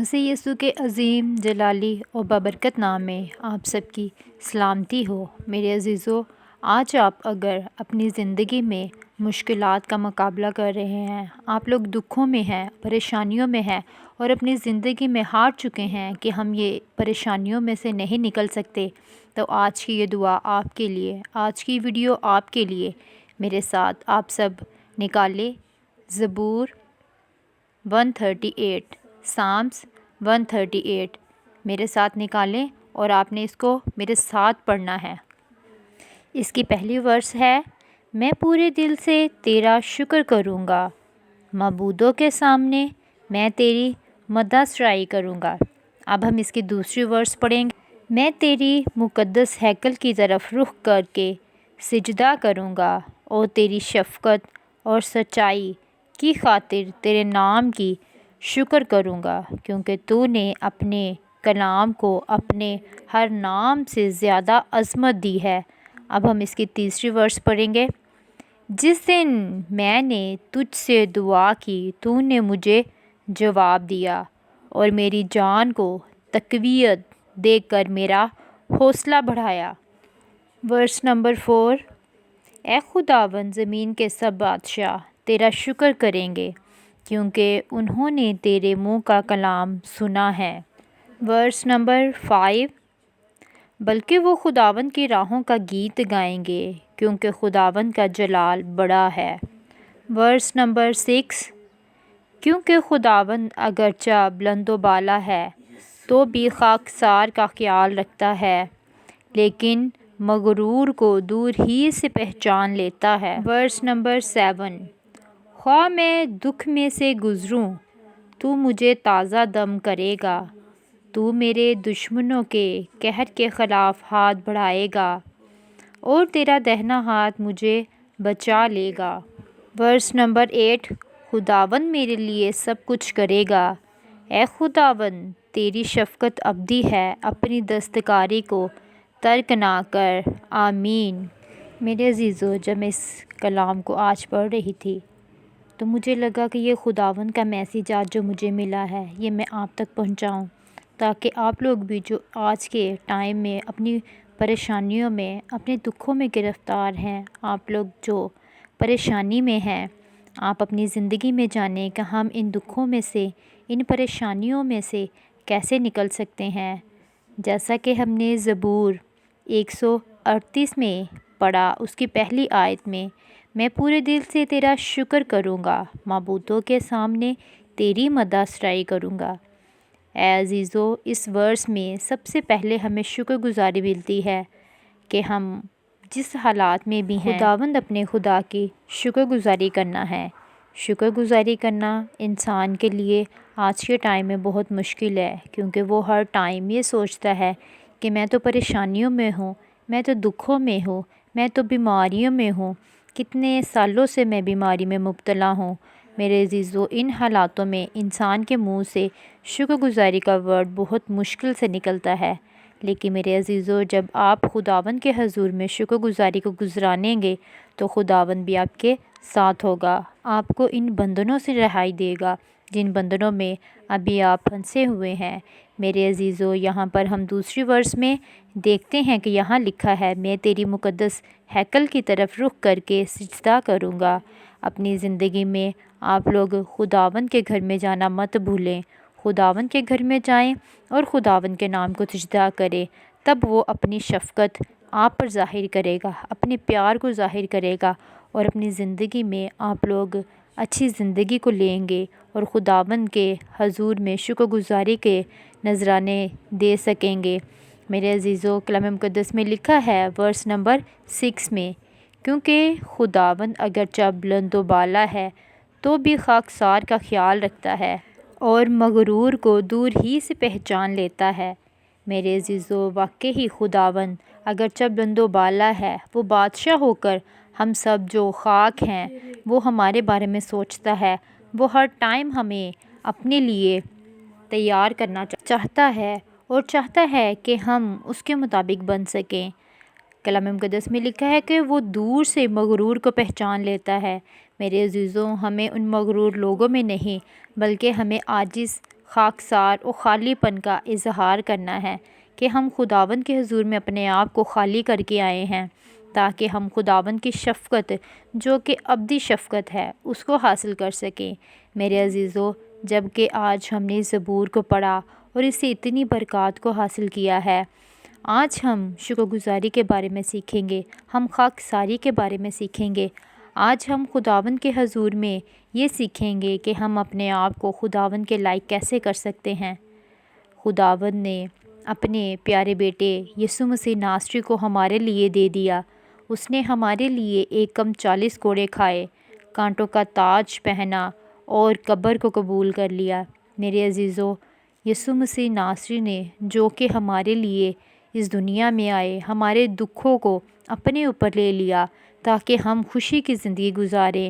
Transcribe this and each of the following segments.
مسیح یسوع کے عظیم جلالی اور بابرکت نام میں آپ سب کی سلامتی ہو۔ میرے عزیزو، آج آپ اگر اپنی زندگی میں مشکلات کا مقابلہ کر رہے ہیں، آپ لوگ دکھوں میں ہیں، پریشانیوں میں ہیں اور اپنی زندگی میں ہار چکے ہیں کہ ہم یہ پریشانیوں میں سے نہیں نکل سکتے، تو آج کی یہ دعا آپ کے لیے، آج کی ویڈیو آپ کے لیے۔ میرے ساتھ آپ سب نکالے زبور 138، سامس 138 میرے ساتھ نکالیں اور آپ نے اس کو میرے ساتھ پڑھنا ہے۔ اس کی پہلی ورس ہے، میں پورے دل سے تیرا شکر کروں گا، معبودوں کے سامنے میں تیری مدح سرائی کروں گا۔ اب ہم اس کی دوسری ورس پڑھیں گے، میں تیری مقدس ہیکل کی طرف رخ کر کے سجدہ کروں گا اور تیری شفقت اور سچائی کی خاطر تیرے نام کی شکر کروں گا، کیونکہ تو نے اپنے کلام کو اپنے ہر نام سے زیادہ عظمت دی ہے۔ اب ہم اس کی تیسری ورس پڑھیں گے، جس دن میں نے تجھ سے دعا کی تو نے مجھے جواب دیا اور میری جان کو تقویت دے کر میرا حوصلہ بڑھایا۔ ورس نمبر 4، اے خداوند، زمین کے سب بادشاہ تیرا شکر کریں گے، کیونکہ انہوں نے تیرے منہ کا کلام سنا ہے۔ ورس نمبر 5، بلکہ وہ خداوند کی راہوں کا گیت گائیں گے، کیونکہ خداوند کا جلال بڑا ہے۔ ورس نمبر 6، کیونکہ خداوند اگرچہ بلند و بالا ہے تو بھی خاکسار کا خیال رکھتا ہے، لیکن مغرور کو دور ہی سے پہچان لیتا ہے۔ ورس نمبر 7، خواہ میں دکھ میں سے گزروں تو مجھے تازہ دم کرے گا، تو میرے دشمنوں کے قہر کے خلاف ہاتھ بڑھائے گا اور تیرا دہنا ہاتھ مجھے بچا لے گا۔ ورس نمبر 8، خداوند میرے لیے سب کچھ کرے گا، اے خداوند تیری شفقت ابدی ہے، اپنی دستکاری کو ترک نہ کر۔ آمین۔ میرے عزیزو، جب میں اس کلام کو آج پڑھ رہی تھی تو مجھے لگا کہ یہ خداوند کا میسیج آج جو مجھے ملا ہے یہ میں آپ تک پہنچاؤں، تاکہ آپ لوگ بھی جو آج کے ٹائم میں اپنی پریشانیوں میں، اپنے دکھوں میں گرفتار ہیں، آپ لوگ جو پریشانی میں ہیں، آپ اپنی زندگی میں جانیں کہ ہم ان دکھوں میں سے، ان پریشانیوں میں سے کیسے نکل سکتے ہیں۔ جیسا کہ ہم نے زبور 138 میں پڑھا، اس کی پہلی آیت میں پورے دل سے تیرا شکر کروں گا، معبودوں کے سامنے تیری مدح سرائی کروں گا۔ اے عزیزو، اس ورس میں سب سے پہلے ہمیں شکر گزاری ملتی ہے کہ ہم جس حالات میں بھی ہیں، خداوند اپنے خدا کی شکر گزاری کرنا ہے۔ شکر گزاری کرنا انسان کے لیے آج کے ٹائم میں بہت مشکل ہے، کیونکہ وہ ہر ٹائم یہ سوچتا ہے کہ میں تو پریشانیوں میں ہوں، میں تو دکھوں میں ہوں، میں تو بیماریوں میں ہوں، کتنے سالوں سے میں بیماری میں مبتلا ہوں۔ میرے عزیزو، ان حالاتوں میں انسان کے منہ سے شکر گزاری کا ورڈ بہت مشکل سے نکلتا ہے، لیکن میرے عزیزو، جب آپ خداوند کے حضور میں شکر گزاری کو گزاریں گے تو خداوند بھی آپ کے ساتھ ہوگا، آپ کو ان بندھنوں سے رہائی دے گا جن بندھنوں میں ابھی آپ پھنسے ہوئے ہیں۔ میرے عزیزو، یہاں پر ہم دوسری ورس میں دیکھتے ہیں کہ یہاں لکھا ہے، میں تیری مقدس ہیکل کی طرف رخ کر کے سجدہ کروں گا۔ اپنی زندگی میں آپ لوگ خداوند کے گھر میں جانا مت بھولیں، خداوند کے گھر میں جائیں اور خداوند کے نام کو سجدہ کریں، تب وہ اپنی شفقت آپ پر ظاہر کرے گا، اپنے پیار کو ظاہر کرے گا اور اپنی زندگی میں آپ لوگ اچھی زندگی کو لیں گے اور خداوند کے حضور میں شکر گزاری کے نذرانے دے سکیں گے۔ میرے عزیزو، کلام مقدس میں لکھا ہے ورس نمبر 6 میں، کیونکہ خداوند اگرچہ بلند و بالا ہے تو بھی خاکسار کا خیال رکھتا ہے اور مغرور کو دور ہی سے پہچان لیتا ہے۔ میرے عزیزو، واقعی ہی خداوند اگرچہ بلند و بالا ہے، وہ بادشاہ ہو کر ہم سب جو خاک ہیں وہ ہمارے بارے میں سوچتا ہے، وہ ہر ٹائم ہمیں اپنے لیے تیار کرنا چاہتا ہے اور چاہتا ہے کہ ہم اس کے مطابق بن سکیں۔ کلام مقدس میں لکھا ہے کہ وہ دور سے مغرور کو پہچان لیتا ہے۔ میرے عزیزوں، ہمیں ان مغرور لوگوں میں نہیں بلکہ ہمیں عاجز خاکسار اور خالی پن کا اظہار کرنا ہے کہ ہم خداوند کے حضور میں اپنے آپ کو خالی کر کے آئے ہیں، تاکہ ہم خداوند کی شفقت جو کہ ابدی شفقت ہے اس کو حاصل کر سکیں۔ میرے عزیزو، جب کہ آج ہم نے زبور کو پڑھا اور اس سے اتنی برکات کو حاصل کیا ہے، آج ہم شکر گزاری کے بارے میں سیکھیں گے، ہم خاکساری کے بارے میں سیکھیں گے۔ آج ہم خداوند کے حضور میں یہ سیکھیں گے کہ ہم اپنے آپ کو خداوند کے لائق کیسے کر سکتے ہیں۔ خداوند نے اپنے پیارے بیٹے یسوع مسیح ناصری کو ہمارے لیے دے دیا۔ اس نے ہمارے لیے 1 کوڑے کھائے، کانٹوں کا تاج پہنا اور قبر کو قبول کر لیا۔ میرے عزیزو، یسوع مسیح ناصری نے جو کہ ہمارے لیے اس دنیا میں آئے، ہمارے دکھوں کو اپنے اوپر لے لیا تاکہ ہم خوشی کی زندگی گزاریں۔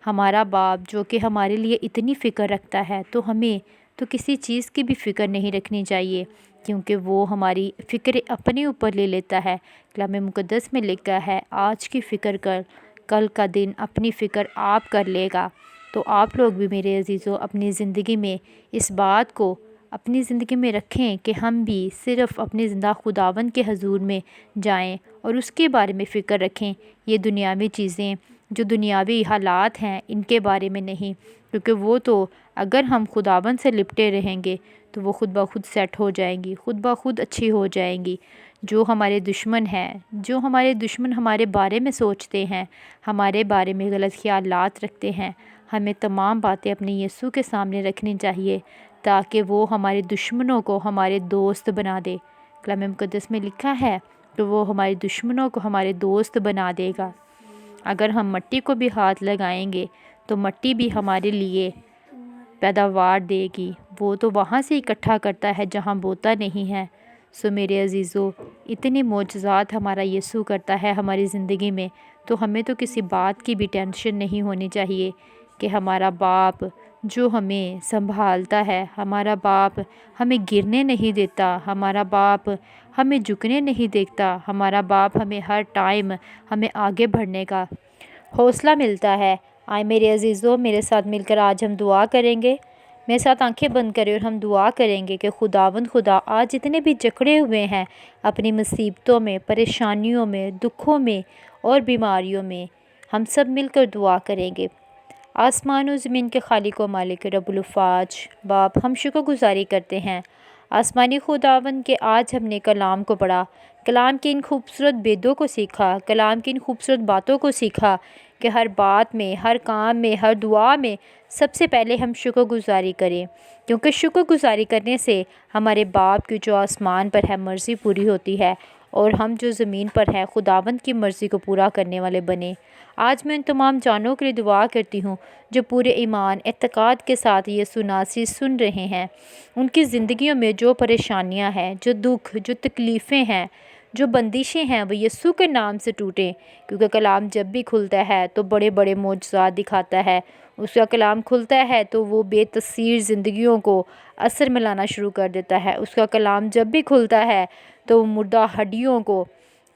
ہمارا باپ جو کہ ہمارے لیے اتنی فکر رکھتا ہے، تو ہمیں تو کسی چیز کی بھی فکر نہیں رکھنی چاہیے، کیونکہ وہ ہماری فکر اپنے اوپر لے لیتا ہے۔ کلام مقدس میں لکھا ہے، آج کی فکر کر، کل کا دن اپنی فکر آپ کر لے گا۔ تو آپ لوگ بھی میرے عزیزو اپنی زندگی میں اس بات کو اپنی زندگی میں رکھیں کہ ہم بھی صرف اپنی زندہ خداوند کے حضور میں جائیں اور اس کے بارے میں فکر رکھیں، یہ دنیاوی چیزیں جو دنیاوی حالات ہیں ان کے بارے میں نہیں، کیونکہ وہ تو اگر ہم خداوند سے لپٹے رہیں گے تو وہ خود بخود سیٹ ہو جائیں گی، خود بخود اچھی ہو جائیں گی۔ جو ہمارے دشمن ہیں، جو ہمارے دشمن ہمارے بارے میں سوچتے ہیں، ہمارے بارے میں غلط خیالات رکھتے ہیں، ہمیں تمام باتیں اپنے یسوع کے سامنے رکھنی چاہیے تاکہ وہ ہمارے دشمنوں کو ہمارے دوست بنا دے۔ کلام مقدس میں لکھا ہے کہ وہ ہمارے دشمنوں کو ہمارے دوست بنا دے گا۔ اگر ہم مٹی کو بھی ہاتھ لگائیں گے تو مٹی بھی ہمارے لیے پیداوار دے گی، وہ تو وہاں سے اکٹھا کرتا ہے جہاں بوتا نہیں ہے۔ سو میرے عزیزو، اتنے معجزات ہمارا یسوع کرتا ہے ہماری زندگی میں، تو ہمیں تو کسی بات کی بھی ٹینشن نہیں ہونی چاہیے کہ ہمارا باپ جو ہمیں سنبھالتا ہے، ہمارا باپ ہمیں گرنے نہیں دیتا، ہمارا باپ ہمیں جھکنے نہیں دیتا، ہمارا باپ ہمیں ہر ٹائم ہمیں آگے بڑھنے کا حوصلہ ملتا ہے۔ آئے میرے عزیزو، میرے ساتھ مل کر آج ہم دعا کریں گے۔ میرے ساتھ آنکھیں بند کریں اور ہم دعا کریں گے کہ خداوند خدا آج جتنے بھی جکڑے ہوئے ہیں اپنی مصیبتوں میں، پریشانیوں میں، دکھوں میں اور بیماریوں میں، ہم سب مل کر دعا کریں گے۔ آسمان و زمین کے خالق و مالک رب الافواج باپ، ہم شکر گزاری کرتے ہیں آسمانی خداوند کے آج ہم نے کلام کو پڑھا، کلام کی ان خوبصورت بیدوں کو سیکھا، کلام کی ان خوبصورت باتوں کو سیکھا کہ ہر بات میں، ہر کام میں، ہر دعا میں سب سے پہلے ہم شکر گزاری کریں، کیونکہ شکر گزاری کرنے سے ہمارے باپ کی جو آسمان پر ہے مرضی پوری ہوتی ہے، اور ہم جو زمین پر ہے خداوند کی مرضی کو پورا کرنے والے بنے۔ آج میں ان تمام جانوں کے لیے دعا کرتی ہوں جو پورے ایمان اعتقاد کے ساتھ یسوع ناصری سن رہے ہیں، ان کی زندگیوں میں جو پریشانیاں ہیں، جو دکھ، جو تکلیفیں ہیں، جو بندشیں ہیں، وہ یسوع کے نام سے ٹوٹیں، کیونکہ کلام جب بھی کھلتا ہے تو بڑے بڑے معجزات دکھاتا ہے۔ اس کا کلام کھلتا ہے تو وہ بے تاثیر زندگیوں کو اثر میں لانا شروع کر دیتا ہے۔ اس کا کلام جب بھی کھلتا ہے تو وہ مردہ ہڈیوں کو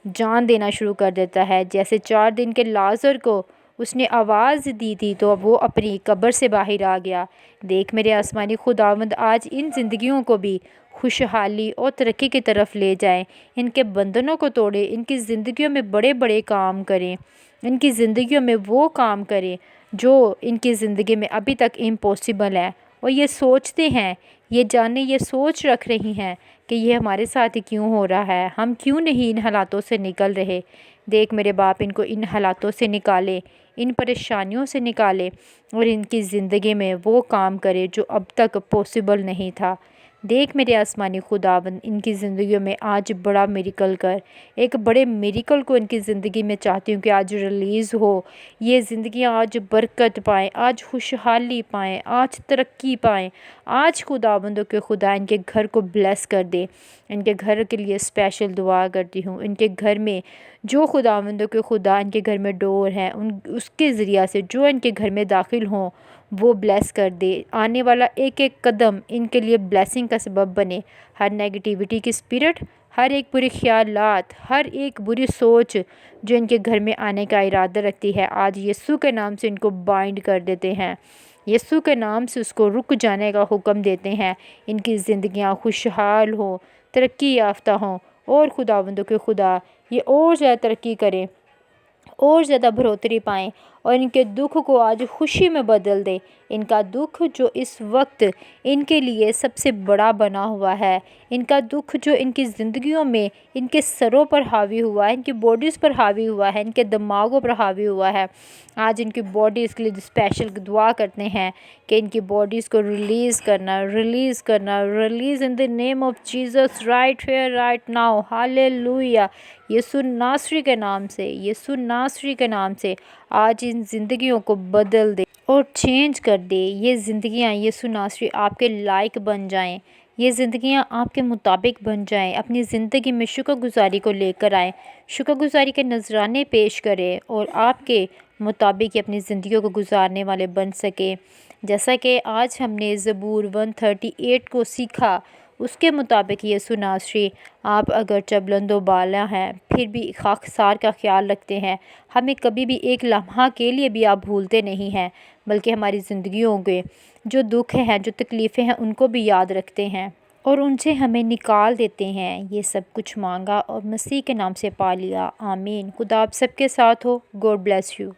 جان دینا شروع کر دیتا ہے۔ جیسے 4 دن کے لازر کو اس نے آواز دی تھی تو اب وہ اپنی قبر سے باہر آ گیا۔ دیکھ میرے آسمانی خداوند آج ان زندگیوں کو بھی خوشحالی اور ترقی کی طرف لے جائیں، ان کے بندھنوں کو توڑیں، ان کی زندگیوں میں بڑے بڑے کام کریں، ان کی زندگیوں میں وہ کام کریں جو ان کی زندگی میں ابھی تک امپاسبل ہے، اور یہ سوچتے ہیں، یہ جاننے، یہ سوچ رکھ رہی ہیں کہ یہ ہمارے ساتھ کیوں ہو رہا ہے، ہم کیوں نہیں ان حالاتوں سے نکل رہے۔ دیکھ میرے باپ ان کو ان حالاتوں سے نکالے، ان پریشانیوں سے نکالے، اور ان کی زندگی میں وہ کام کرے جو اب تک پاسبل نہیں تھا۔ دیکھ میرے آسمانی خداوند ان کی زندگیوں میں آج بڑا میریکل کر، ایک بڑے میریکل کو ان کی زندگی میں چاہتی ہوں کہ آج ریلیز ہو، یہ زندگیاں آج برکت پائیں، آج خوشحالی پائیں، آج ترقی پائیں۔ آج خداوندوں کے خدا ان کے گھر کو بلیس کر دے۔ ان کے گھر کے لیے اسپیشل دعا کرتی ہوں، ان کے گھر میں جو خداوندوں کے خدا ان کے گھر میں ڈور ہیں، اس کے ذریعہ سے جو ان کے گھر میں داخل ہوں وہ بلیس کر دے۔ آنے والا ایک ایک قدم ان کے لیے بلیسنگ کا سبب بنے۔ ہر نیگیٹیوٹی کی اسپرٹ، ہر ایک بری خیالات، ہر ایک بری سوچ جو ان کے گھر میں آنے کا ارادہ رکھتی ہے، آج یسوع کے نام سے ان کو بائنڈ کر دیتے ہیں۔ یسوع کے نام سے اس کو رک جانے کا حکم دیتے ہیں۔ ان کی زندگیاں خوشحال ہوں، ترقی یافتہ ہوں، اور خداوندوں کے خدا یہ اور زیادہ ترقی کریں، اور زیادہ بڑھوتری پائیں، اور ان کے دکھ کو آج خوشی میں بدل دے۔ ان کا دکھ جو اس وقت ان کے لیے سب سے بڑا بنا ہوا ہے، ان کا دکھ جو ان کی زندگیوں میں ان کے سروں پر حاوی ہوا ہے، ان کی باڈیز پر حاوی ہوا ہے، ان کے دماغوں پر حاوی ہوا ہے، آج ان کی باڈیز کے لیے اسپیشل دعا کرتے ہیں کہ ان کی باڈیز کو ریلیز کرنا، release in the name of Jesus right here right now, hallelujah. یسوع ناصری کے نام سے، یسوع ناصری کے نام سے آج ان زندگیوں کو بدل دے اور چینج کر دے۔ یہ زندگیاں یسوع ناصری آپ کے لائق بن جائیں، یہ زندگیاں آپ کے مطابق بن جائیں۔ اپنی زندگی میں شکر گزاری کو لے کر آئیں، شکر گزاری کے نذرانے پیش کریں، اور آپ کے مطابق اپنی زندگیوں کو گزارنے والے بن سکیں۔ جیسا کہ آج ہم نے زبور 138 کو سیکھا، اس کے مطابق یسوع ناصری آپ اگرچہ بلند و بالا ہیں پھر بھی خاکسار کا خیال رکھتے ہیں۔ ہمیں کبھی بھی ایک لمحہ کے لیے بھی آپ بھولتے نہیں ہیں، بلکہ ہماری زندگیوں کے جو دکھ ہیں، جو تکلیفیں ہیں، ان کو بھی یاد رکھتے ہیں اور ان سے ہمیں نکال دیتے ہیں۔ یہ سب کچھ مانگا اور مسیح کے نام سے پا لیا، آمین۔ خدا آپ سب کے ساتھ ہو۔ God bless you.